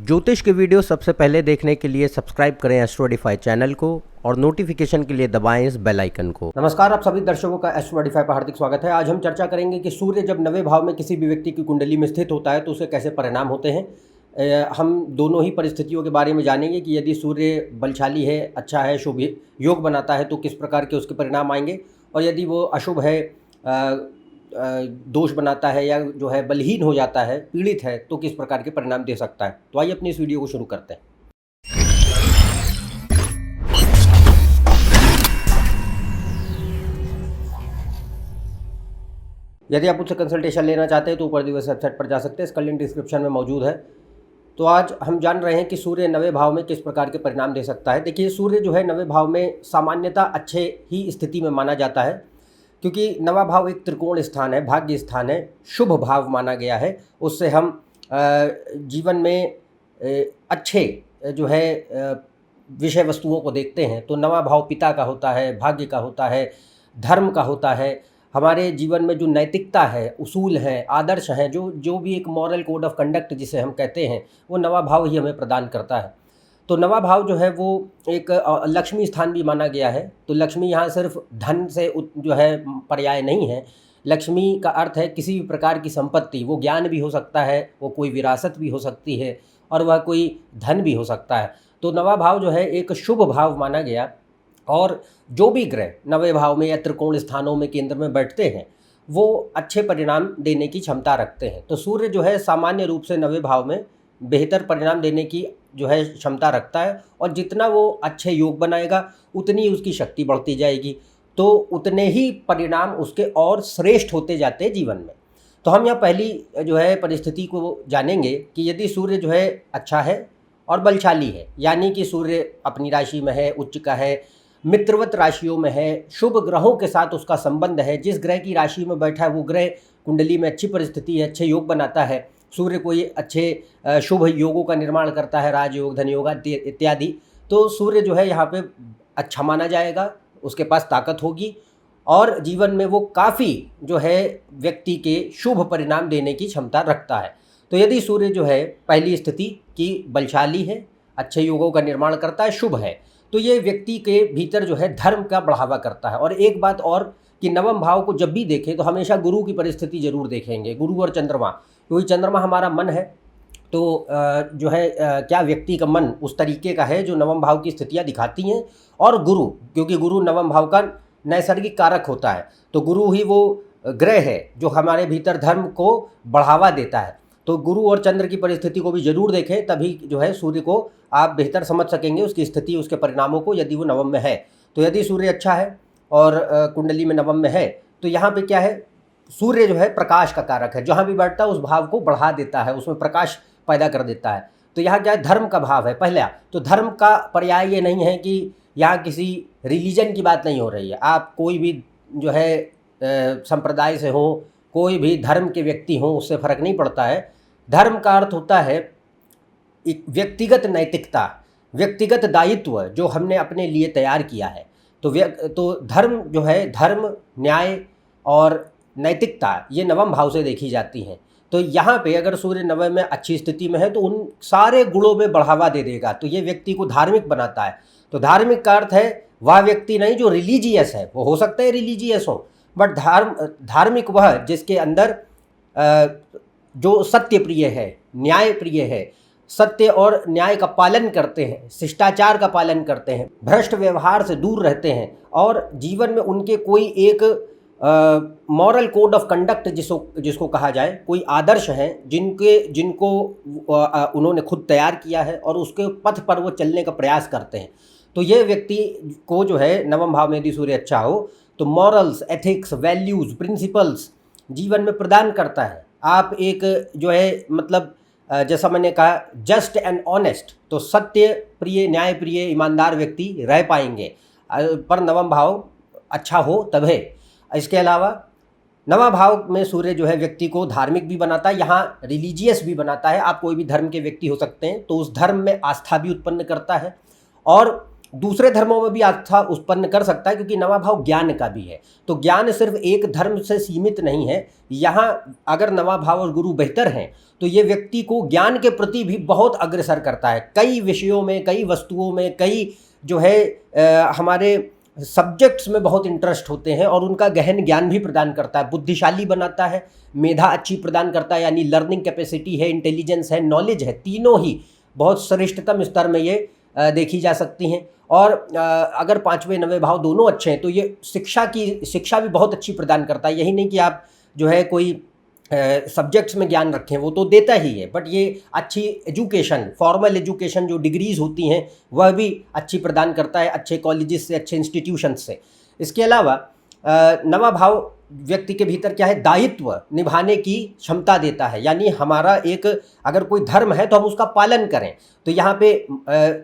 ज्योतिष के वीडियो सबसे पहले देखने के लिए सब्सक्राइब करें एस्ट्रोडिफाई चैनल को और नोटिफिकेशन के लिए दबाएं इस बेल आइकन को। नमस्कार, आप सभी दर्शकों का एस्ट्रोडिफाई पर हार्दिक स्वागत है। आज हम चर्चा करेंगे कि सूर्य जब 9वें भाव में किसी भी व्यक्ति की कुंडली में स्थित होता है तो उसे कैसे परिणाम होते हैं। हम दोनों ही परिस्थितियों के बारे में जानेंगे कि यदि सूर्य बलशाली है, अच्छा है, शुभ योग बनाता है तो किस प्रकार के उसके परिणाम आएंगे, और यदि वो अशुभ है, दोष बनाता है या जो है बलहीन हो जाता है, पीड़ित है, तो किस प्रकार के परिणाम दे सकता है। तो आइए अपनी इस वीडियो को शुरू करते हैं। यदि आप मुझसे कंसल्टेशन लेना चाहते हैं तो ऊपर दी हुई वेबसाइट पर जा सकते हैं, इसका लिंक डिस्क्रिप्शन में मौजूद है। तो आज हम जान रहे हैं कि सूर्य 9वें भाव में किस प्रकार के परिणाम दे सकता है। देखिए, सूर्य जो है 9वें भाव में सामान्यतः अच्छे ही स्थिति में माना जाता है, क्योंकि 9वां भाव एक त्रिकोण स्थान है, भाग्य स्थान है, शुभ भाव माना गया है। उससे हम जीवन में अच्छे जो है विषय वस्तुओं को देखते हैं। तो 9वां भाव पिता का होता है, भाग्य का होता है, धर्म का होता है। हमारे जीवन में जो नैतिकता है, उसूल हैं, आदर्श हैं, जो भी एक मॉरल कोड ऑफ कंडक्ट जिसे हम कहते हैं, वो 9वां भाव ही हमें प्रदान करता है। तो 9वां भाव जो है वो एक लक्ष्मी स्थान भी माना गया है। तो लक्ष्मी यहाँ सिर्फ धन से जो है पर्याय नहीं है। लक्ष्मी का अर्थ है किसी भी प्रकार की संपत्ति। वो ज्ञान भी हो सकता है, वो कोई विरासत भी हो सकती है, और वह कोई धन भी हो सकता है। तो 9वां भाव जो है एक शुभ भाव माना गया, और जो भी ग्रह 9वें भाव में या त्रिकोण स्थानों में केंद्र में बैठते हैं वो अच्छे परिणाम देने की क्षमता रखते हैं। तो सूर्य जो है सामान्य रूप से 9वें भाव में बेहतर परिणाम देने की जो है क्षमता रखता है, और जितना वो अच्छे योग बनाएगा उतनी उसकी शक्ति बढ़ती जाएगी, तो उतने ही परिणाम उसके और श्रेष्ठ होते जाते हैं जीवन में। तो हम यहाँ पहली जो है परिस्थिति को जानेंगे कि यदि सूर्य जो है अच्छा है और बलशाली है, यानी कि सूर्य अपनी राशि में है, उच्च का है, मित्रवत राशियों में है, शुभ ग्रहों के साथ उसका संबंध है। जिस ग्रह की राशि में बैठा है वो ग्रह कुंडली में अच्छी परिस्थिति है, अच्छे योग बनाता है। सूर्य कोई अच्छे शुभ योगों का निर्माण करता है, राजयोग, धन योग इत्यादि। तो सूर्य जो है यहाँ पे अच्छा माना जाएगा, उसके पास ताकत होगी, और जीवन में वो काफ़ी जो है व्यक्ति के शुभ परिणाम देने की क्षमता रखता है। तो यदि सूर्य जो है पहली स्थिति की बलशाली है, अच्छे योगों का निर्माण करता है, शुभ है, तो ये व्यक्ति के भीतर जो है धर्म का बढ़ावा करता है। और एक बात और कि 9वें भाव को जब भी देखें तो हमेशा गुरु की परिस्थिति जरूर देखेंगे, गुरु और चंद्रमा, क्योंकि चंद्रमा हमारा मन है। तो जो है क्या व्यक्ति का मन उस तरीके का है जो 9वें भाव की स्थितियाँ दिखाती हैं, और गुरु, क्योंकि गुरु 9वें भाव का नैसर्गिक कारक होता है, तो गुरु ही वो ग्रह है जो हमारे भीतर धर्म को बढ़ावा देता है। तो गुरु और चंद्र की परिस्थिति को भी जरूर देखें, तभी जो है सूर्य को आप बेहतर समझ सकेंगे, उसकी स्थिति, उसके परिणामों को, यदि वो 9वें में है। तो यदि सूर्य अच्छा है और कुंडली में 9वें में है, तो यहाँ पे क्या है, सूर्य जो है प्रकाश का कारक है, जहाँ भी बैठता है उस भाव को बढ़ा देता है, उसमें प्रकाश पैदा कर देता है। तो यहाँ क्या है, धर्म का भाव है पहला। तो धर्म का पर्याय ये नहीं है कि यहाँ किसी रिलीजन की बात नहीं हो रही है। आप कोई भी जो है संप्रदाय से हो, कोई भी धर्म के व्यक्ति हों, उससे फ़र्क नहीं पड़ता है। धर्म का अर्थ होता है एक व्यक्तिगत नैतिकता, व्यक्तिगत दायित्व जो हमने अपने लिए तैयार किया है। तो धर्म जो है, धर्म, न्याय और नैतिकता, ये 9वें भाव से देखी जाती हैं। तो यहाँ पे अगर सूर्य 9वें में अच्छी स्थिति में है तो उन सारे गुणों में बढ़ावा दे देगा, तो ये व्यक्ति को धार्मिक बनाता है। तो धार्मिक का अर्थ है वह व्यक्ति नहीं जो रिलीजियस है, वो हो सकता है रिलीजियस हो, बट धार्मिक वह जिसके अंदर जो सत्य प्रिय है, न्याय प्रिय है, सत्य और न्याय का पालन करते हैं, शिष्टाचार का पालन करते हैं, भ्रष्ट व्यवहार से दूर रहते हैं, और जीवन में उनके कोई एक मॉरल कोड ऑफ कंडक्ट जिसको कहा जाए, कोई आदर्श हैं जिनको उन्होंने खुद तैयार किया है, और उसके पथ पर वो चलने का प्रयास करते हैं। तो ये व्यक्ति को जो है 9वें भाव में यदि सूर्य अच्छा हो तो मॉरल्स, एथिक्स, वैल्यूज़, प्रिंसिपल्स जीवन में प्रदान करता है। आप एक जो है मतलब जैसा मैंने कहा जस्ट एंड ऑनेस्ट, तो सत्य प्रिय, न्याय प्रिय, ईमानदार व्यक्ति रह पाएंगे, पर 9वां भाव अच्छा हो तब है। इसके अलावा 9वां भाव में सूर्य जो है व्यक्ति को धार्मिक भी बनाता है, यहाँ रिलीजियस भी बनाता है। आप कोई भी धर्म के व्यक्ति हो सकते हैं, तो उस धर्म में आस्था भी उत्पन्न करता है, और दूसरे धर्मों में भी आस्था उत्पन्न कर सकता है, क्योंकि नवा भाव ज्ञान का भी है। तो ज्ञान सिर्फ एक धर्म से सीमित नहीं है। यहाँ अगर नवा भाव और गुरु बेहतर हैं तो ये व्यक्ति को ज्ञान के प्रति भी बहुत अग्रसर करता है, कई विषयों में, कई वस्तुओं में, कई जो है हमारे सब्जेक्ट्स में बहुत इंटरेस्ट होते हैं, और उनका गहन ज्ञान भी प्रदान करता है, बुद्धिशाली बनाता है, मेधा अच्छी प्रदान करता है, यानी लर्निंग कैपेसिटी है, इंटेलिजेंस है, नॉलेज है, तीनों ही बहुत श्रेष्ठतम स्तर में ये देखी जा सकती हैं। और अगर पाँचवें नवें भाव दोनों अच्छे हैं तो ये शिक्षा भी बहुत अच्छी प्रदान करता है। यही नहीं कि आप जो है कोई सब्जेक्ट्स में ज्ञान रखें, वो तो देता ही है, बट ये अच्छी एजुकेशन, फॉर्मल एजुकेशन जो डिग्रीज होती हैं वह भी अच्छी प्रदान करता है, अच्छे कॉलेजेस से, अच्छे इंस्टीट्यूशन से। इसके अलावा नवा भाव व्यक्ति के भीतर क्या है, दायित्व निभाने की क्षमता देता है, यानी हमारा एक अगर कोई धर्म है तो हम उसका पालन करें। तो यहाँ पे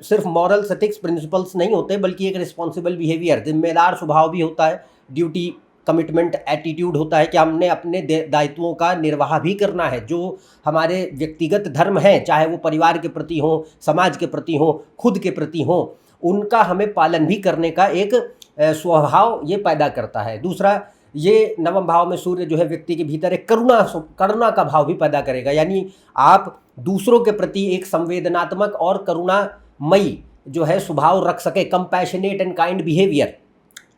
सिर्फ मॉरल्स, एथिक्स, प्रिंसिपल्स नहीं होते, बल्कि एक रिस्पॉन्सिबल बिहेवियर, जिम्मेदार स्वभाव भी होता है, ड्यूटी, कमिटमेंट, एटीट्यूड होता है कि हमने अपने दायित्वों का निर्वाह भी करना है। जो हमारे व्यक्तिगत धर्म हैं, चाहे वो परिवार के प्रति हो, समाज के प्रति हो, खुद के प्रति हो, उनका हमें पालन भी करने का एक स्वभाव ये पैदा करता है। दूसरा, ये नवम भाव में सूर्य जो है व्यक्ति के भीतर एक करुणा का भाव भी पैदा करेगा, यानी आप दूसरों के प्रति एक संवेदनात्मक और करुणामयी जो है स्वभाव रख सके, कंपैशनेट एंड काइंड बिहेवियर।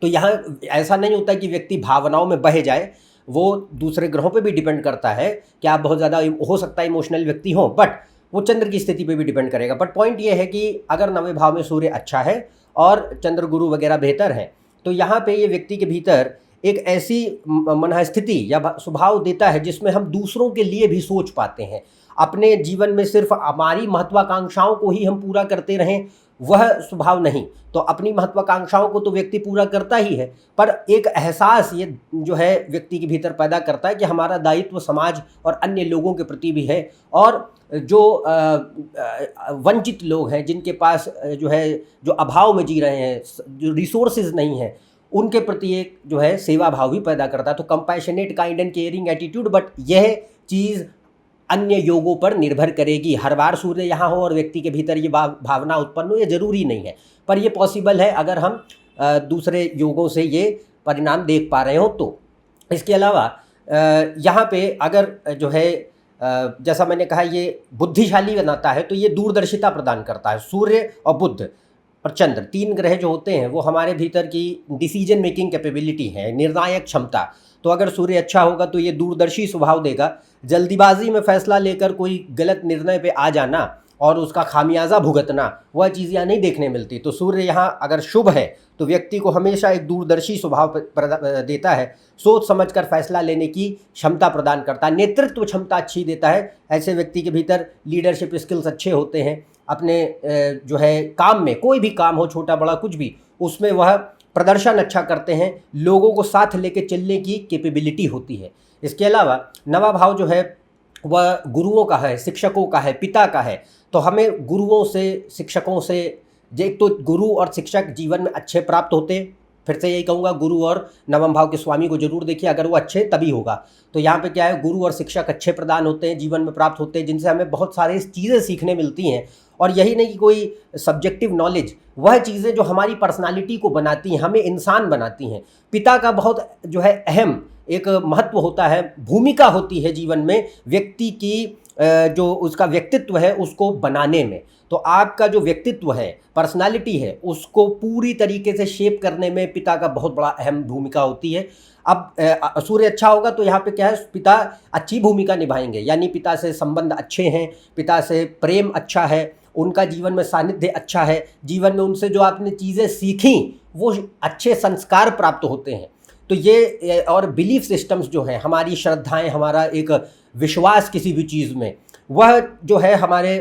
तो यहाँ ऐसा नहीं होता कि व्यक्ति भावनाओं में बह जाए, वो दूसरे ग्रहों पे भी डिपेंड करता है कि आप बहुत ज़्यादा हो सकता है इमोशनल व्यक्ति हो, बट वो चंद्र की स्थिति पे भी डिपेंड करेगा। बट पॉइंट ये है कि अगर नवें भाव में सूर्य अच्छा है और चंद्र गुरु वगैरह बेहतर हैं, तो यहाँ पे ये व्यक्ति के भीतर एक ऐसी मनःस्थिति या स्वभाव देता है जिसमें हम दूसरों के लिए भी सोच पाते हैं। अपने जीवन में सिर्फ हमारी महत्वाकांक्षाओं को ही हम पूरा करते रहें, वह स्वभाव नहीं। तो अपनी महत्वाकांक्षाओं को तो व्यक्ति पूरा करता ही है, पर एक एहसास ये जो है व्यक्ति के भीतर पैदा करता है कि हमारा दायित्व समाज और अन्य लोगों के प्रति भी है, और जो वंचित लोग हैं, जिनके पास जो है, जो अभाव में जी रहे हैं, जो रिसोर्सेज नहीं हैं, उनके प्रति एक जो है सेवा भाव भी पैदा करता है। तो compassionate, kind and caring attitude. But यह चीज़ अन्य योगों पर निर्भर करेगी। हर बार सूर्य यहाँ हो और व्यक्ति के भीतर ये भावना उत्पन्न हो, ये जरूरी नहीं है, पर ये पॉसिबल है अगर हम दूसरे योगों से ये परिणाम देख पा रहे हो तो। इसके अलावा यहाँ पे अगर जो है जैसा मैंने कहा, ये बुद्धिशाली बनाता है, तो ये दूरदर्शिता प्रदान करता है। सूर्य और बुध और चंद्र, तीन ग्रह जो होते हैं वो हमारे भीतर की डिसीजन मेकिंग कैपेबिलिटी है, निर्णायक क्षमता। तो अगर सूर्य अच्छा होगा तो ये दूरदर्शी स्वभाव देगा। जल्दीबाजी में फैसला लेकर कोई गलत निर्णय पे आ जाना और उसका खामियाजा भुगतना, वह चीज़ यहाँ नहीं देखने मिलती। तो सूर्य यहाँ अगर शुभ है तो व्यक्ति को हमेशा एक दूरदर्शी स्वभाव देता है, सोच समझकर फैसला लेने की क्षमता प्रदान करता है, नेतृत्व क्षमता अच्छी देता है। ऐसे व्यक्ति के भीतर लीडरशिप स्किल्स अच्छे होते हैं। अपने जो है काम में, कोई भी काम हो, छोटा बड़ा कुछ भी, उसमें वह प्रदर्शन अच्छा करते हैं, लोगों को साथ लेके चलने की कैपेबिलिटी होती है। इसके अलावा नवा भाव जो है वह गुरुओं का है, शिक्षकों का है, पिता का है। तो हमें गुरुओं से, शिक्षकों से, एक तो गुरु और शिक्षक जीवन में अच्छे प्राप्त होते हैं। फिर से यही कहूँगा, गुरु और नवम भाव के स्वामी को जरूर देखिए, अगर वो अच्छे तभी होगा। तो यहाँ पे क्या है, गुरु और शिक्षक अच्छे प्रदान होते हैं, जीवन में प्राप्त होते हैं, जिनसे हमें बहुत सारी चीज़ें सीखने मिलती हैं। और यही नहीं कि कोई सब्जेक्टिव नॉलेज, वह चीज़ें जो हमारी पर्सनालिटी को बनाती हैं, हमें इंसान बनाती हैं। पिता का बहुत जो है अहम एक महत्व होता है, भूमिका होती है जीवन में, व्यक्ति की जो उसका व्यक्तित्व है उसको बनाने में। तो आपका जो व्यक्तित्व है, पर्सनालिटी है, उसको पूरी तरीके से शेप करने में पिता का बहुत बड़ा अहम भूमिका होती है। अब सूर्य अच्छा होगा तो यहाँ पे क्या है, पिता अच्छी भूमिका निभाएंगे, यानी पिता से संबंध अच्छे हैं, पिता से प्रेम अच्छा है, उनका जीवन में सानिध्य अच्छा है, जीवन में उनसे जो आपने चीज़ें सीखी वो अच्छे संस्कार प्राप्त होते हैं। तो ये और बिलीफ सिस्टम्स जो हैं, हमारी श्रद्धाएं, हमारा एक विश्वास किसी भी चीज़ में, वह जो है हमारे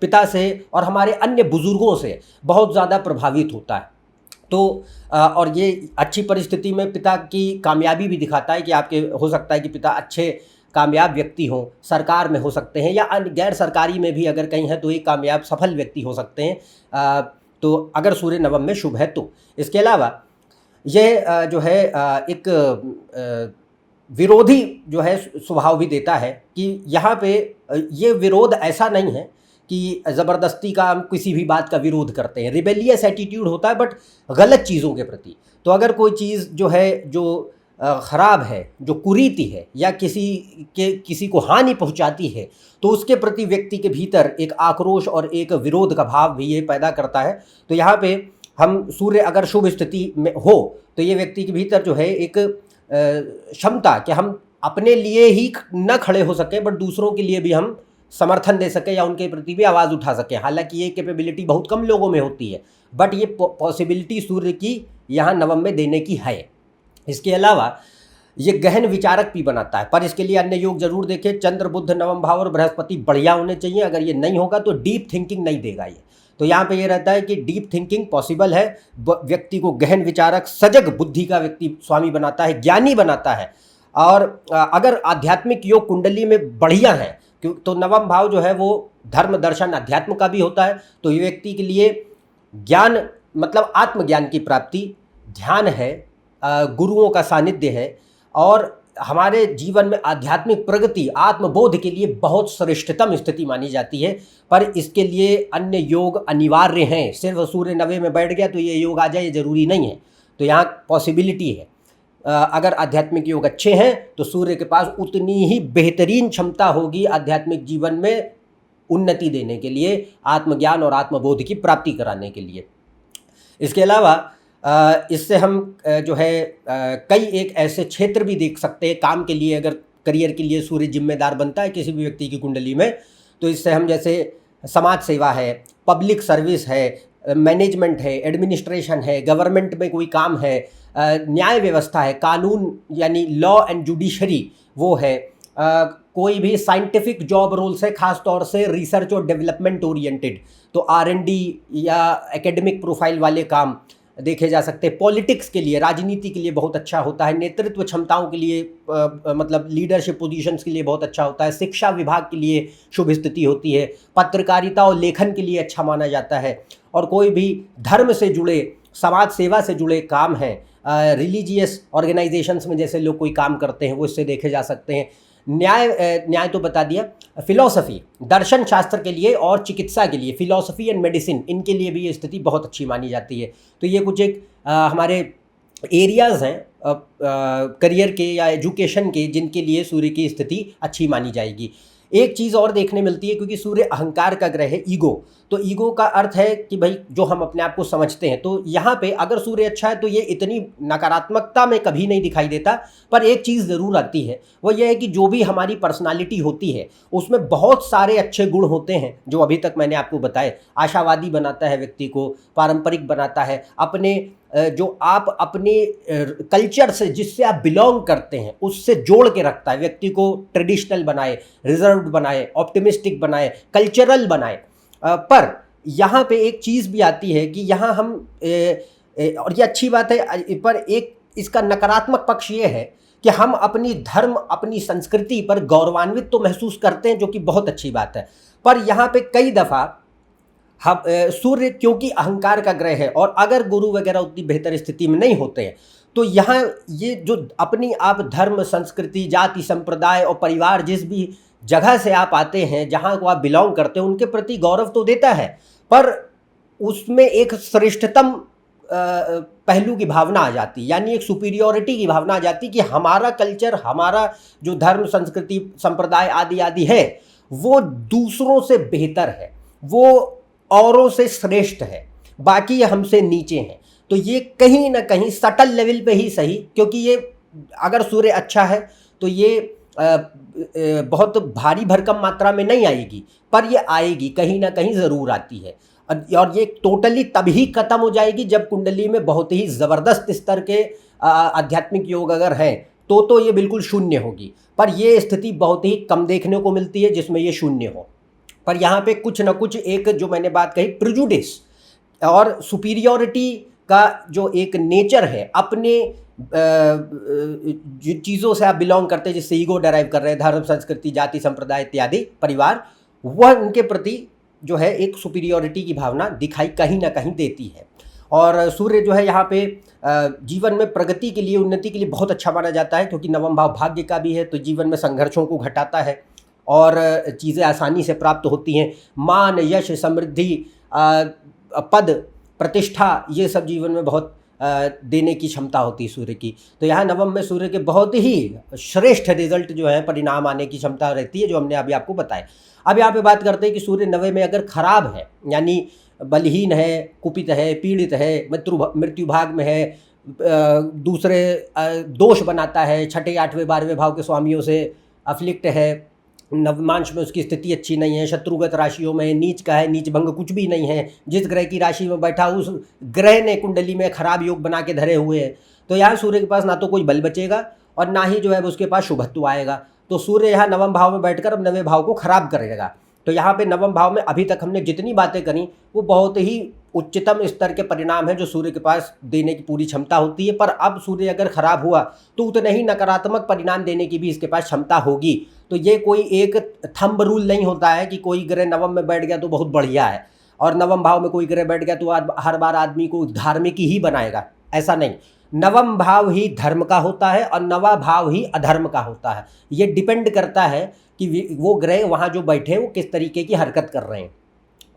पिता से और हमारे अन्य बुजुर्गों से बहुत ज़्यादा प्रभावित होता है। तो और ये अच्छी परिस्थिति में पिता की कामयाबी भी दिखाता है कि आपके हो सकता है कि पिता अच्छे कामयाब व्यक्ति हों, सरकार में हो सकते हैं या गैर सरकारी में भी अगर कहीं है तो एक कामयाब सफल व्यक्ति हो सकते हैं। तो अगर सूर्य नवम में शुभ है तो। इसके अलावा ये जो है एक विरोधी जो है स्वभाव भी देता है कि यहाँ पे ये विरोध ऐसा नहीं है कि ज़बरदस्ती का हम किसी भी बात का विरोध करते हैं, रिबेलियस एटीट्यूड होता है बट गलत चीज़ों के प्रति। तो अगर कोई चीज़ जो है जो ख़राब है, जो कुरीति है या किसी को हानि पहुंचाती है, तो उसके प्रति व्यक्ति के भीतर एक आक्रोश और एक विरोध का भाव भी ये पैदा करता है। तो यहाँ पे हम सूर्य अगर शुभ स्थिति में हो तो ये व्यक्ति के भीतर जो है एक क्षमता कि हम अपने लिए ही न खड़े हो सकें बट दूसरों के लिए भी हम समर्थन दे सकें या उनके प्रति भी आवाज़ उठा सकें। हालांकि ये कैपेबिलिटी बहुत कम लोगों में होती है, बट ये पॉसिबिलिटी सूर्य की यहाँ नवम में देने की है। इसके अलावा ये गहन विचारक भी बनाता है, पर इसके लिए अन्य योग जरूर देखें। चंद्र बुध नवम भाव और बृहस्पति बढ़िया होने चाहिए। अगर ये नहीं होगा तो डीप थिंकिंग नहीं देगा ये। तो यहाँ पे ये रहता है कि डीप थिंकिंग पॉसिबल है, व्यक्ति को गहन विचारक सजग बुद्धि का व्यक्ति स्वामी बनाता है, ज्ञानी बनाता है। और अगर आध्यात्मिक योग कुंडली में बढ़िया है तो नवम भाव जो है वो धर्म दर्शन अध्यात्म का भी होता है। तो ये व्यक्ति के लिए ज्ञान मतलब आत्मज्ञान की प्राप्ति, ध्यान है, गुरुओं का सानिध्य है और हमारे जीवन में आध्यात्मिक प्रगति आत्मबोध के लिए बहुत श्रेष्ठतम स्थिति मानी जाती है। पर इसके लिए अन्य योग अनिवार्य हैं। सिर्फ सूर्य नवे में बैठ गया तो ये योग आ जाए, ये जरूरी नहीं है। तो यहाँ पॉसिबिलिटी है। अगर आध्यात्मिक योग अच्छे हैं तो सूर्य के पास उतनी ही बेहतरीन क्षमता होगी आध्यात्मिक जीवन में उन्नति देने के लिए, आत्मज्ञान और आत्मबोध की प्राप्ति कराने के लिए। इसके अलावा इससे हम जो है कई एक ऐसे क्षेत्र भी देख सकते हैं काम के लिए। अगर करियर के लिए सूर्य जिम्मेदार बनता है किसी भी व्यक्ति की कुंडली में, तो इससे हम जैसे समाज सेवा है, पब्लिक सर्विस है, मैनेजमेंट है, एडमिनिस्ट्रेशन है, गवर्नमेंट में कोई काम है, न्याय व्यवस्था है, कानून यानी लॉ एंड जुडिशरी वो है, कोई भी साइंटिफिक जॉब रोल्स है, खास तौर से रिसर्च और डेवलपमेंट ओरिएंटेड, तो R&D या एकेडमिक प्रोफाइल वाले काम देखे जा सकते हैं। पॉलिटिक्स के लिए, राजनीति के लिए बहुत अच्छा होता है। नेतृत्व क्षमताओं के लिए मतलब लीडरशिप पोजीशंस के लिए बहुत अच्छा होता है। शिक्षा विभाग के लिए शुभ स्थिति होती है। पत्रकारिता और लेखन के लिए अच्छा माना जाता है। और कोई भी धर्म से जुड़े, समाज सेवा से जुड़े काम हैं, रिलीजियस ऑर्गेनाइजेशंस में जैसे लोग कोई काम करते हैं वो इससे देखे जा सकते हैं। न्याय तो बता दिया। फिलॉसफी, दर्शन शास्त्र के लिए और चिकित्सा के लिए, फिलॉसफी एंड मेडिसिन, इनके लिए भी ये स्थिति बहुत अच्छी मानी जाती है। तो ये कुछ एक हमारे एरियाज़ हैं करियर के या एजुकेशन के जिनके लिए सूर्य की स्थिति अच्छी मानी जाएगी। एक चीज़ और देखने मिलती है, क्योंकि सूर्य अहंकार का ग्रह है, ईगो। तो ईगो का अर्थ है कि भाई जो हम अपने आप को समझते हैं। तो यहाँ पे अगर सूर्य अच्छा है तो ये इतनी नकारात्मकता में कभी नहीं दिखाई देता। पर एक चीज़ ज़रूर आती है, वो ये है कि जो भी हमारी पर्सनालिटी होती है उसमें बहुत सारे अच्छे गुण होते हैं जो अभी तक मैंने आपको बताए। आशावादी बनाता है व्यक्ति को, पारंपरिक बनाता है, अपने जो आप अपने कल्चर से जिससे आप बिलोंग करते हैं उससे जोड़ के रखता है व्यक्ति को। ट्रेडिशनल बनाए, रिजर्व्ड बनाए, ऑप्टिमिस्टिक बनाए, कल्चरल बनाए। पर यहाँ पे एक चीज़ भी आती है कि यहाँ हम और ये अच्छी बात है, पर एक इसका नकारात्मक पक्ष ये है कि हम अपनी धर्म, अपनी संस्कृति पर गौरवान्वित तो महसूस करते हैं, जो कि बहुत अच्छी बात है। पर यहाँ पे कई दफ़ा हम सूर्य क्योंकि अहंकार का ग्रह है और अगर गुरु वगैरह उतनी बेहतर स्थिति में नहीं होते हैं तो यहाँ ये जो अपनी आप धर्म, संस्कृति, जाति, संप्रदाय और परिवार, जिस भी जगह से आप आते हैं, जहाँ को आप बिलोंग करते हैं, उनके प्रति गौरव तो देता है, पर उसमें एक श्रेष्ठतम पहलू की भावना आ जाती है, यानी एक सुपीरियोरिटी की भावना आ जाती है कि हमारा कल्चर, हमारा जो धर्म, संस्कृति, संप्रदाय आदि आदि है वो दूसरों से बेहतर है, वो औरों से श्रेष्ठ है, बाकी ये हमसे नीचे हैं। तो ये कहीं ना कहीं सटल लेवल पे ही सही, क्योंकि ये अगर सूर्य अच्छा है तो ये बहुत भारी भरकम मात्रा में नहीं आएगी, पर ये आएगी, कहीं ना कहीं ज़रूर आती है। और ये टोटली तभी ख़त्म हो जाएगी जब कुंडली में बहुत ही ज़बरदस्त स्तर के आध्यात्मिक योग अगर हैं तो ये बिल्कुल शून्य होगी। पर ये स्थिति बहुत ही कम देखने को मिलती है जिसमें ये शून्य हो। पर यहाँ पे कुछ ना कुछ एक जो मैंने बात कही, प्रिजुडिस और सुपीरियोरिटी का जो एक नेचर है, अपने जो चीज़ों से आप बिलोंग करते हैं, जिससे ईगो डराइव कर रहे हैं, धर्म, संस्कृति, जाति, संप्रदाय इत्यादि, परिवार, वह उनके प्रति जो है एक सुपीरियोरिटी की भावना दिखाई कहीं ना कहीं देती है। और सूर्य जो है यहाँ पे जीवन में प्रगति के लिए, उन्नति के लिए बहुत अच्छा माना जाता है, क्योंकि नवम भाव भाग्य का भी है, तो जीवन में संघर्षों को घटाता है, और चीज़ें आसानी से प्राप्त होती हैं। मान, यश, समृद्धि, पद, प्रतिष्ठा, ये सब जीवन में बहुत देने की क्षमता होती है सूर्य की। तो यहाँ नवम में सूर्य के बहुत ही श्रेष्ठ रिजल्ट जो है, परिणाम आने की क्षमता रहती है, जो हमने अभी आपको बताया। अब यहाँ पे बात करते हैं कि सूर्य नवे में अगर खराब है, यानी बलहीन है, कुपित है, पीड़ित है, मृत्यु भाग में है, दूसरे दोष बनाता है, छठे, आठवें, 12वें भाव के स्वामियों से अफ्लिक्ट है, नवमांश में उसकी स्थिति अच्छी नहीं है, शत्रुगत राशियों में, नीच का है, नीच भंग कुछ भी नहीं है, जिस ग्रह की राशि में बैठा उस ग्रह ने कुंडली में खराब योग बना के धरे हुए हैं, तो यहाँ सूर्य के पास ना तो कोई बल बचेगा और ना ही जो है उसके पास शुभत्व आएगा। तो सूर्य यहाँ नवम भाव में बैठकर अब नवे भाव को खराब करेगा। तो यहाँ पे नवम भाव में अभी तक हमने जितनी बातें करी वो बहुत ही उच्चतम स्तर के परिणाम है जो सूर्य के पास देने की पूरी क्षमता होती है। पर अब सूर्य अगर खराब हुआ तो उतने ही नकारात्मक परिणाम देने की भी इसके पास क्षमता होगी। तो ये कोई एक थंब रूल नहीं होता है कि कोई ग्रह नवम में बैठ गया तो बहुत बढ़िया है और नवम भाव में कोई ग्रह बैठ गया तो हर बार आदमी को धार्मिक ही बनाएगा, ऐसा नहीं। नवम भाव ही धर्म का होता है और नवा भाव ही अधर्म का होता है। ये डिपेंड करता है कि वो ग्रह वहाँ जो बैठे वो किस तरीके की हरकत कर रहे हैं।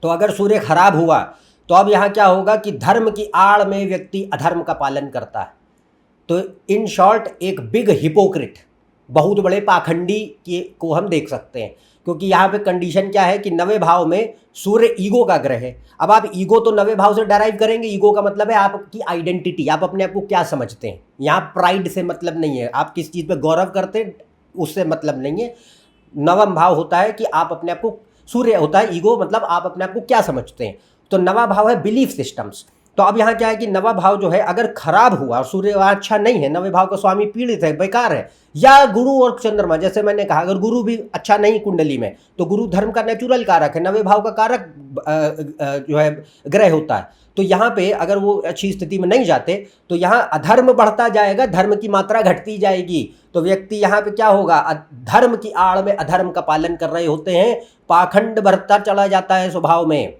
तो अगर सूर्य खराब हुआ तो अब यहाँ क्या होगा कि धर्म की आड़ में व्यक्ति अधर्म का पालन करता है। तो इन शॉर्ट एक बिग हिपोक्रिट, बहुत बड़े पाखंडी को हम देख सकते हैं, क्योंकि यहाँ पे कंडीशन क्या है कि नवे भाव में सूर्य ईगो का ग्रह है। अब आप ईगो तो नवे भाव से डराइव करेंगे। ईगो का मतलब है आपकी आइडेंटिटी, आप अपने आप को क्या समझते हैं। यहाँ प्राइड से मतलब नहीं है, आप किस चीज़ पे गौरव करते हैं उससे मतलब नहीं है। नवम भाव होता है कि आप अपने आप को, सूर्य होता है ईगो, मतलब आप अपने आप को क्या समझते हैं। तो नवा भाव है बिलीफ सिस्टम्स। तो अब यहाँ क्या है कि नवा भाव जो है अगर खराब हुआ और सूर्य वहाँ अच्छा नहीं है, नवे भाव का स्वामी पीड़ित है, बेकार है, या गुरु और चंद्रमा, जैसे मैंने कहा अगर गुरु भी अच्छा नहीं कुंडली में, तो गुरु धर्म का नेचुरल कारक है, नवे भाव का कारक जो है ग्रह होता है। तो यहाँ पे अगर वो अच्छी स्थिति में नहीं जाते तो यहाँ अधर्म बढ़ता जाएगा, धर्म की मात्रा घटती जाएगी। तो व्यक्ति यहाँ पे क्या होगा, धर्म की आड़ में अधर्म का पालन कर रहे होते हैं, पाखंड बढ़ता चला जाता है स्वभाव में।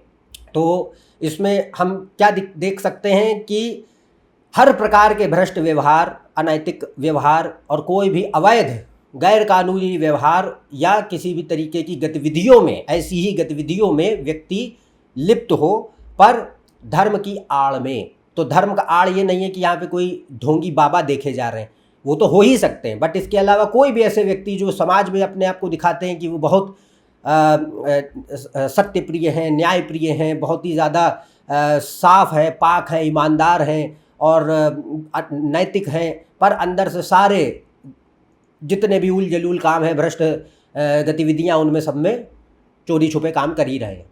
तो इसमें हम क्या देख सकते हैं कि हर प्रकार के भ्रष्ट व्यवहार, अनैतिक व्यवहार और कोई भी अवैध गैर कानूनी व्यवहार या किसी भी तरीके की गतिविधियों में, ऐसी ही गतिविधियों में व्यक्ति लिप्त हो, पर धर्म की आड़ में। तो धर्म का आड़ ये नहीं है कि यहाँ पे कोई ढोंगी बाबा देखे जा रहे हैं, वो तो हो ही सकते हैं, बट इसके अलावा कोई भी ऐसे व्यक्ति जो समाज में अपने आप को दिखाते हैं कि वो बहुत सत्य प्रिय हैं, न्याय प्रिय हैं, बहुत ही ज़्यादा साफ है, पाक है, ईमानदार हैं और नैतिक हैं, पर अंदर से सारे जितने भी उल जलूल काम है, भ्रष्ट गतिविधियां, उनमें सब में चोरी छुपे काम कर ही रहे हैं।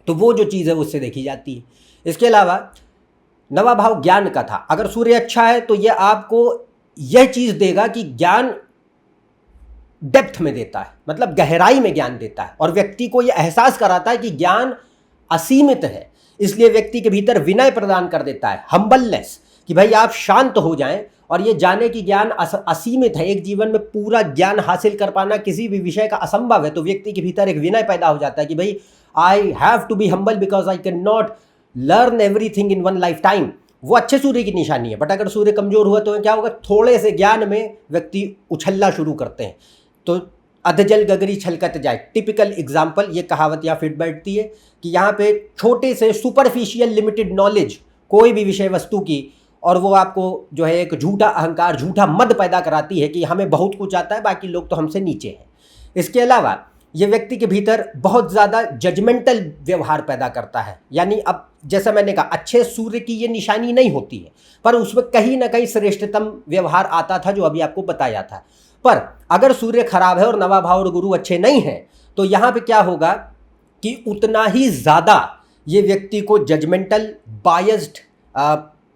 तो वो जो चीज़ है उससे देखी जाती है। इसके अलावा नवा भाव ज्ञान का था। अगर सूर्य अच्छा है तो ये आपको यह चीज़ देगा कि ज्ञान डेप्थ में देता है, मतलब गहराई में ज्ञान देता है और व्यक्ति को यह एहसास कराता है कि ज्ञान असीमित है। इसलिए व्यक्ति के भीतर विनय प्रदान कर देता है, हम्बलनेस, कि भाई आप शांत हो जाएं और ये जाने कि ज्ञान असीमित है, एक जीवन में पूरा ज्ञान हासिल कर पाना किसी भी विषय का असंभव है। तो व्यक्ति के भीतर एक विनय पैदा हो जाता है कि भाई I have to be humble because I can not learn everything in one life time. वो अच्छे सूर्य की निशानी है। बट अगर सूर्य कमजोर हुआ तो क्या होगा, थोड़े से ज्ञान में व्यक्ति उछलना शुरू करते हैं। तो अधजल गगरी छलकत जाए, टिपिकल एग्जाम्पल, ये कहावत यहाँ फिट बैठती है कि यहाँ पे छोटे से सुपरफिशियल लिमिटेड नॉलेज कोई भी विषय वस्तु की, और वो आपको जो है एक झूठा अहंकार, झूठा मद पैदा कराती है कि हमें बहुत कुछ आता है, बाकी लोग तो हमसे नीचे हैं। इसके अलावा ये व्यक्ति के भीतर बहुत ज़्यादा जजमेंटल व्यवहार पैदा करता है। यानी अब जैसा मैंने कहा, अच्छे सूर्य की ये निशानी नहीं होती है, पर उसमें कहीं ना कहीं श्रेष्ठतम व्यवहार आता था जो अभी आपको बताया था। पर अगर सूर्य खराब है और नवा भाव और गुरु अच्छे नहीं हैं तो यहाँ पे क्या होगा कि उतना ही ज़्यादा ये व्यक्ति को जजमेंटल, बायस्ड,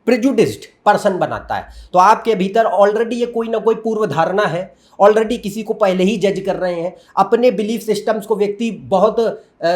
प्रेजुडिस्ड पर्सन बनाता है। तो आपके भीतर ऑलरेडी ये कोई ना कोई पूर्व धारणा है, ऑलरेडी किसी को पहले ही जज कर रहे हैं। अपने बिलीफ सिस्टम्स को व्यक्ति बहुत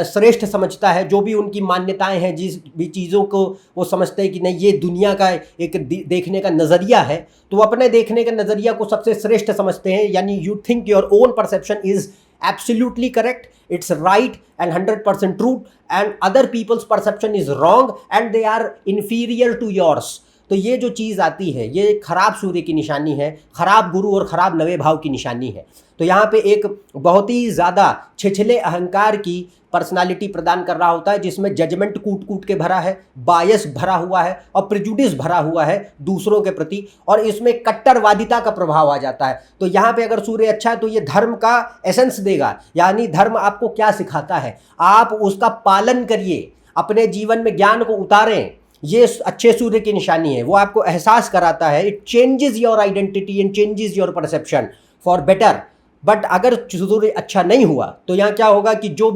श्रेष्ठ समझता है, जो भी उनकी मान्यताएं हैं, जिस भी चीज़ों को वो समझते हैं कि नहीं ये दुनिया का एक देखने का नज़रिया है, तो वो अपने देखने के नज़रिया को सबसे श्रेष्ठ समझते हैं। यानी you think your own perception is absolutely correct, it's right and 100% true, and other people's perception is wrong and they are inferior to yours. तो ये जो चीज़ आती है ये खराब सूर्य की निशानी है, खराब गुरु और ख़राब नवे भाव की निशानी है। तो यहाँ पे एक बहुत ही ज़्यादा छिछले अहंकार की पर्सनालिटी प्रदान कर रहा होता है, जिसमें जजमेंट कूट कूट के भरा है, बायस भरा हुआ है और प्रेजुडिस भरा हुआ है दूसरों के प्रति, और इसमें कट्टरवादिता का प्रभाव आ जाता है। तो यहाँ पे अगर सूर्य अच्छा है तो ये धर्म का एसेंस देगा, यानी धर्म आपको क्या सिखाता है आप उसका पालन करिए, अपने जीवन में ज्ञान को उतारें। ये अच्छे सूर्य की निशानी है, वो आपको एहसास कराता है, it changes your identity and changes your perception for better. But अगर सूर्य अच्छा नहीं हुआ तो यहाँ क्या होगा कि जो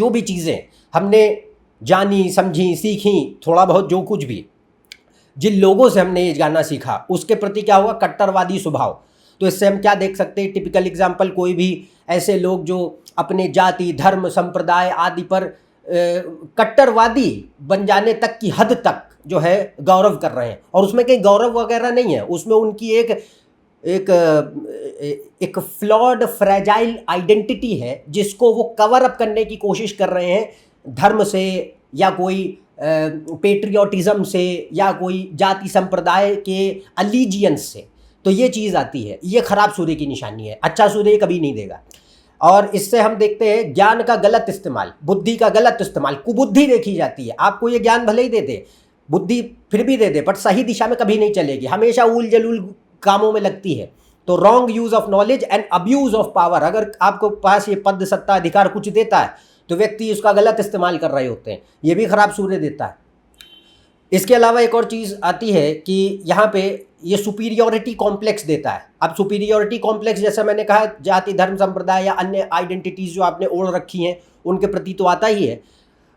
भी चीज़ें हमने जानी समझी सीखी, थोड़ा बहुत जो कुछ भी जिन लोगों से हमने ये जानना सीखा उसके प्रति क्या हुआ, कट्टरवादी स्वभाव। तो इससे हम क्या देख सकते हैं, टिपिकल एग्जाम्पल कोई भी ऐसे लोग जो अपने जाति धर्म संप्रदाय आदि पर कट्टरवादी बन जाने तक की हद तक जो है गौरव कर रहे हैं, और उसमें कहीं गौरव वगैरह नहीं है, उसमें उनकी एक फ्लॉड फ्रेजाइल आइडेंटिटी है जिसको वो कवर अप करने की कोशिश कर रहे हैं धर्म से या कोई पेट्रियोटिज्म से या कोई जाति संप्रदाय के अलीजियंस से। तो ये चीज़ आती है, ये खराब सूर्य की निशानी है, अच्छा सूर्य कभी नहीं देगा। और इससे हम देखते हैं ज्ञान का गलत इस्तेमाल, बुद्धि का गलत इस्तेमाल, कुबुद्धि देखी जाती है। आपको ये ज्ञान भले ही दे दे, बुद्धि फिर भी दे दे, बट सही दिशा में कभी नहीं चलेगी, हमेशा उल जलूल कामों में लगती है। तो wrong use of knowledge and abuse of power, अगर आपको पास ये पद सत्ता अधिकार कुछ देता है तो व्यक्ति उसका गलत इस्तेमाल कर रहे होते हैं, ये भी खराब सूर्य देता है। इसके अलावा एक और चीज़ आती है कि यहाँ पे ये सुपीरियोरिटी कॉम्प्लेक्स देता है। अब सुपीरियोरिटी कॉम्प्लेक्स जैसा मैंने कहा, जाति धर्म संप्रदाय या अन्य आइडेंटिटीज़ जो आपने ओढ़ रखी हैं उनके प्रति तो आता ही है,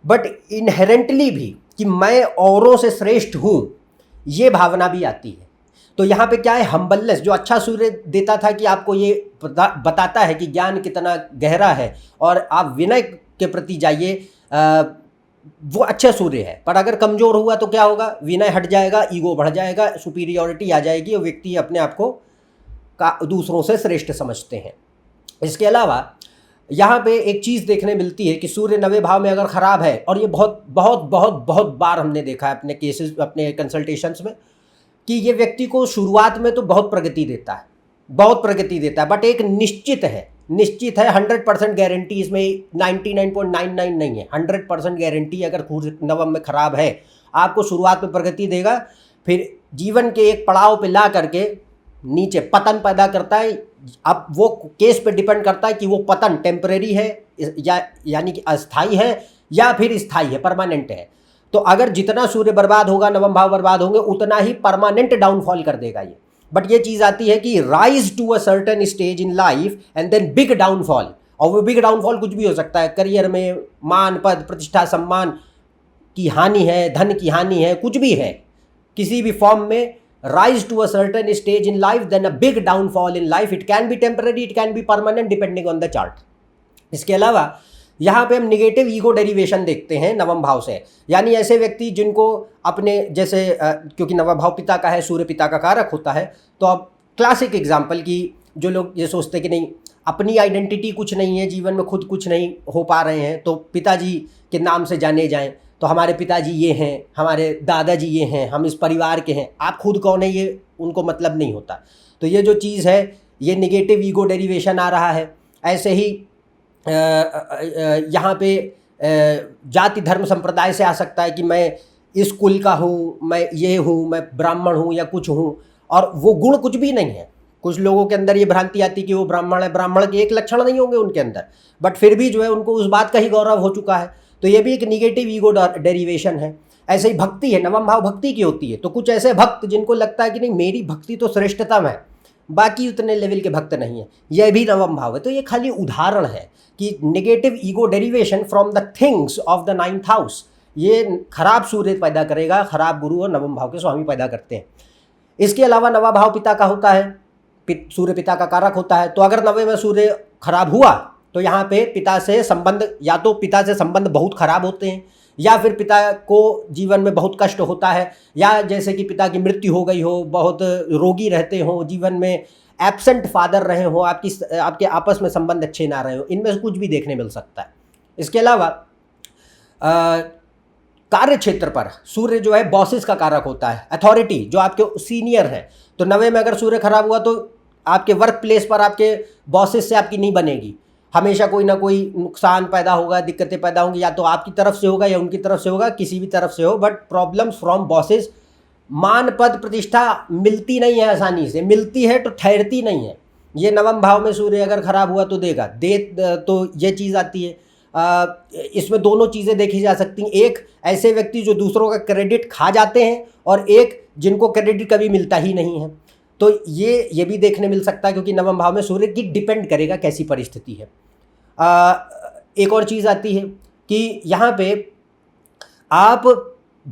बट इनहेरेंटली भी कि मैं औरों से श्रेष्ठ हूँ, ये भावना भी आती है। तो यहाँ पे क्या है, हम्बलनेस, जो अच्छा सूर्य देता था कि आपको ये बताता है कि ज्ञान कितना गहरा है और आप विनय के प्रति जाइए, वो अच्छा सूर्य है। पर अगर कमज़ोर हुआ तो क्या होगा, विनय हट जाएगा, ईगो बढ़ जाएगा, सुपीरियॉरिटी आ जाएगी और व्यक्ति अपने आप को दूसरों से श्रेष्ठ समझते हैं। इसके अलावा यहाँ पे एक चीज़ देखने मिलती है कि सूर्य नवे भाव में अगर ख़राब है, और ये बहुत बहुत बहुत बहुत बार हमने देखा है अपने केसेस, अपने कंसल्टेशंस में, कि ये व्यक्ति को शुरुआत में तो बहुत प्रगति देता है, बहुत प्रगति देता है, बट एक निश्चित है 100% गारंटी, इसमें 99.99 नहीं है, 100% गारंटी। अगर नवम में ख़राब है आपको शुरुआत में प्रगति देगा, फिर जीवन के एक पड़ाव पे ला करके नीचे पतन पैदा करता है। अब वो केस पे डिपेंड करता है कि वो पतन टेम्परेरी है या यानी कि अस्थाई है या फिर स्थायी है, परमानेंट है। तो अगर जितना सूर्य बर्बाद होगा, नवम भाव बर्बाद होंगे, उतना ही परमानेंट डाउनफॉल कर देगा ये। बट ये चीज़ आती है कि rise to a certain stage in life and then big downfall, और वो बिग डाउनफॉल कुछ भी हो सकता है, करियर में मान पद प्रतिष्ठा सम्मान की हानि है, धन की हानि है, कुछ भी है, किसी भी फॉर्म में rise to a certain stage in life then a big downfall in life. It can be temporary, it can be permanent, depending on the chart. इसके अलावा यहाँ पे हम निगेटिव ईगो डेरिवेशन देखते हैं नवम भाव से, यानी ऐसे व्यक्ति जिनको अपने जैसे क्योंकि नवम भाव पिता का है, सूर्य पिता का कारक होता है, तो अब क्लासिक एग्जाम्पल की जो लोग ये सोचते कि नहीं अपनी आइडेंटिटी कुछ नहीं है, जीवन में खुद कुछ नहीं हो पा रहे हैं, तो पिताजी के नाम से जाने जाएं, तो हमारे पिताजी ये हैं, हमारे दादाजी ये हैं, हम इस परिवार के हैं। आप खुद कौन है ये उनको मतलब नहीं होता। तो ये जो चीज़ है ये निगेटिव ईगो डेरिवेशन आ रहा है। ऐसे ही यहाँ पे जाति धर्म संप्रदाय से आ सकता है कि मैं इस कुल का हूँ, मैं ये हूँ, मैं ब्राह्मण हूँ या कुछ हूँ, और वो गुण कुछ भी नहीं है। कुछ लोगों के अंदर ये भ्रांति आती कि वो ब्राह्मण है, ब्राह्मण के एक लक्षण नहीं होंगे उनके अंदर, बट फिर भी जो है उनको उस बात का ही गौरव हो चुका है। तो ये भी एक निगेटिव ईगो डेरिवेशन है। ऐसे ही भक्ति है, नवम भाव भक्ति की होती है, तो कुछ ऐसे भक्त जिनको लगता है कि नहीं मेरी भक्ति तो श्रेष्ठतम है, बाकी उतने लेवल के भक्त नहीं है, यह भी नवम भाव है। तो ये खाली उदाहरण है कि negative ego derivation from the things of the 9th house, ये खराब सूर्य पैदा करेगा, खराब गुरु और नवम भाव के स्वामी पैदा करते हैं। इसके अलावा नवा भाव पिता का होता है, सूर्य पिता का कारक होता है। तो अगर नवे में सूर्य खराब हुआ तो यहाँ पे पिता से संबंध, या तो पिता से संबंध बहुत खराब होते हैं, या फिर पिता को जीवन में बहुत कष्ट होता है, या जैसे कि पिता की मृत्यु हो गई हो, बहुत रोगी रहते हो, जीवन में एब्सेंट फादर रहे हो, आपके आपस में संबंध अच्छे ना रहे हो, इनमें से कुछ भी देखने मिल सकता है। इसके अलावा कार्य क्षेत्र पर सूर्य जो है बॉसेस का कारक होता है, अथॉरिटी, जो आपके सीनियर हैं। तो 90 में अगर सूर्य खराब हुआ तो आपके वर्क प्लेस पर आपके बॉसेस से आपकी नहीं बनेगी, हमेशा कोई ना कोई नुकसान पैदा होगा, दिक्कतें पैदा होंगी, या तो आपकी तरफ से होगा या उनकी तरफ से होगा, किसी भी तरफ से हो, बट प्रॉब्लम्स फ्रॉम बॉसेस। मान पद प्रतिष्ठा मिलती नहीं है, आसानी से मिलती है तो ठहरती नहीं है। ये नवम भाव में सूर्य अगर खराब हुआ तो देगा तो ये चीज़ आती है। इसमें दोनों चीज़ें देखी जा सकती हैं, एक ऐसे व्यक्ति जो दूसरों का क्रेडिट खा जाते हैं और एक जिनको क्रेडिट कभी मिलता ही नहीं है। तो ये भी देखने मिल सकता है, क्योंकि नवम भाव में सूर्य की डिपेंड करेगा कैसी परिस्थिति है। एक और चीज़ आती है कि यहाँ पे आप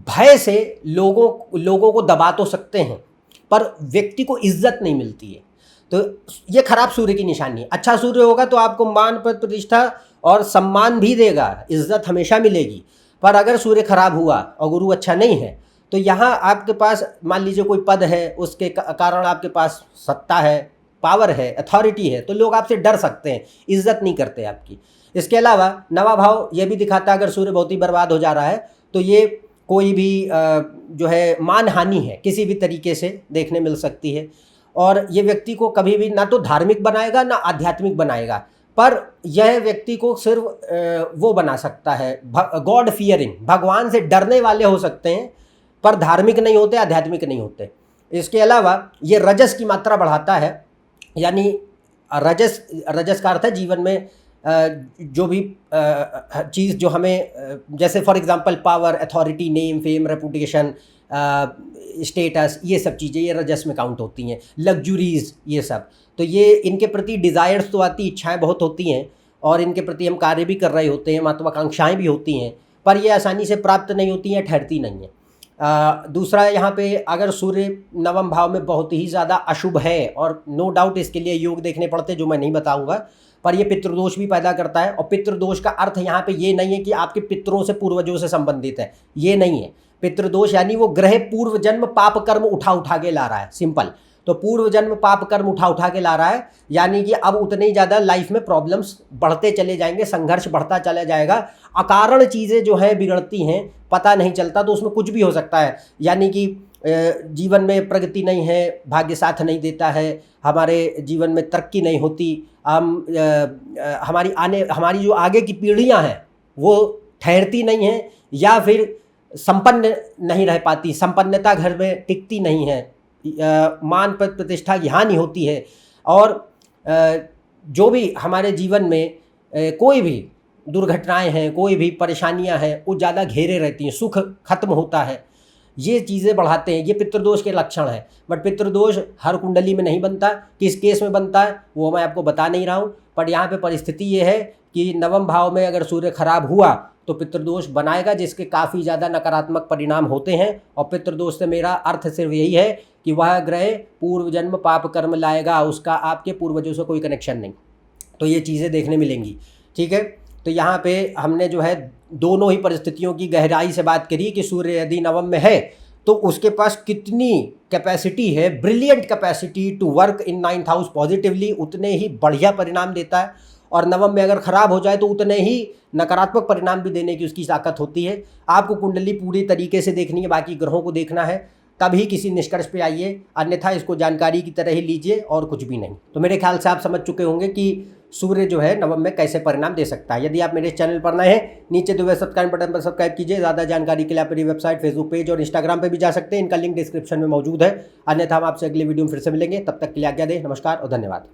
भय से लोगों को दबा तो सकते हैं, पर व्यक्ति को इज्जत नहीं मिलती है। तो ये खराब सूर्य की निशानी है। अच्छा सूर्य होगा तो आपको मान पद प्रतिष्ठा और सम्मान भी देगा, इज्जत हमेशा मिलेगी। पर अगर सूर्य खराब हुआ और गुरु अच्छा नहीं है तो यहाँ आपके पास मान लीजिए कोई पद है, उसके कारण आपके पास सत्ता है, पावर है, अथॉरिटी है, तो लोग आपसे डर सकते हैं, इज्जत नहीं करते आपकी। इसके अलावा नवा भाव ये भी दिखाता है अगर सूर्य बहुत ही बर्बाद हो जा रहा है तो ये कोई भी जो है मान हानि है किसी भी तरीके से देखने मिल सकती है। और ये व्यक्ति को कभी भी ना तो धार्मिक बनाएगा ना आध्यात्मिक बनाएगा, पर यह व्यक्ति को सिर्फ वो बना सकता है गॉड फियरिंग, भगवान से डरने वाले हो सकते हैं, पर धार्मिक नहीं होते, आध्यात्मिक नहीं होते। इसके अलावा ये रजस की मात्रा बढ़ाता है, यानी रजस का अर्थ है जीवन में जो भी चीज़ जो हमें जैसे for example power, authority, name, fame, reputation, status, ये सब चीज़ें ये रजस में काउंट होती हैं, लग्जरीज, ये सब। तो ये इनके प्रति डिज़ायर्स तो आती, इच्छाएं बहुत होती हैं और इनके प्रति हम कार्य भी कर रहे होते हैं, महत्वाकांक्षाएं भी होती हैं, पर ये आसानी से प्राप्त नहीं होती हैं, ठहरती नहीं हैं। दूसरा यहाँ पे अगर सूर्य नवम भाव में बहुत ही ज़्यादा अशुभ है, और नो डाउट इसके लिए योग देखने पड़ते जो मैं नहीं बताऊँगा, पर ये पितृदोष भी पैदा करता है। और पितृदोष का अर्थ यहाँ पे ये नहीं है कि आपके पितरों से, पूर्वजों से संबंधित है, ये नहीं है। पितृदोष यानी वो ग्रह पूर्व जन्म पाप कर्म उठा के ला रहा है, सिंपल। तो पूर्व जन्म पाप कर्म उठा के ला रहा है, यानी कि अब उतने ही ज़्यादा लाइफ में प्रॉब्लम्स बढ़ते चले जाएंगे, संघर्ष बढ़ता चला जाएगा, अकारण चीज़ें जो है बिगड़ती हैं, पता नहीं चलता, तो उसमें कुछ भी हो सकता है। यानी कि जीवन में प्रगति नहीं है, भाग्य साथ नहीं देता है, हमारे जीवन में तरक्की नहीं होती, हम हमारी जो आगे की पीढ़ियां हैं वो ठहरती नहीं हैं, या फिर संपन्न नहीं रह पाती, संपन्नता घर में टिकती नहीं है, मान पद प्रतिष्ठा की हानि होती है। और जो भी हमारे जीवन में कोई भी दुर्घटनाएं हैं, कोई भी परेशानियां हैं, वो ज़्यादा घेरे रहती हैं, सुख खत्म होता है, ये चीज़ें बढ़ाते हैं। ये पितृदोष के लक्षण हैं। बट पितृदोष हर कुंडली में नहीं बनता, किस केस में बनता है वो मैं आपको बता नहीं रहा हूँ। पर यहाँ पे परिस्थिति ये है कि नवम भाव में अगर सूर्य खराब हुआ तो पितृदोष बनाएगा, जिसके काफ़ी ज़्यादा नकारात्मक परिणाम होते हैं। और पितृदोष से मेरा अर्थ सिर्फ यही है कि वह ग्रह पूर्व जन्म पाप कर्म लाएगा, उसका आपके पूर्वजों से कोई कनेक्शन नहीं। तो ये चीज़ें देखने मिलेंगी, ठीक है। तो यहाँ पे हमने जो है दोनों ही परिस्थितियों की गहराई से बात करी कि सूर्य यदि नवम में है तो उसके पास कितनी कैपेसिटी है, brilliant capacity to work in 9th house positively, उतने ही बढ़िया परिणाम देता है। और नवम में अगर ख़राब हो जाए तो उतने ही नकारात्मक परिणाम भी देने की उसकी ताकत होती है। आपको कुंडली पूरी तरीके से देखनी है, बाकी ग्रहों को देखना है, तभी किसी निष्कर्ष पे आइए, अन्यथा इसको जानकारी की तरह ही लीजिए और कुछ भी नहीं। तो मेरे ख्याल से आप समझ चुके होंगे कि सूर्य जो है नवम में कैसे परिणाम दे सकता है। यदि आप मेरे चैनल पर नए हैं, नीचे दिए हुए सब्सक्राइब बटन पर सब्सक्राइब कीजिए। ज़्यादा जानकारी के लिए आप मेरी वेबसाइट, फेसबुक पेज और इंस्टाग्राम पे भी जा सकते हैं, इनका लिंक डिस्क्रिप्शन में मौजूद है। अन्यथा हम आपसे अगले वीडियो में फिर से मिलेंगे, तब तक के लिए आज्ञा दें। नमस्कार और धन्यवाद।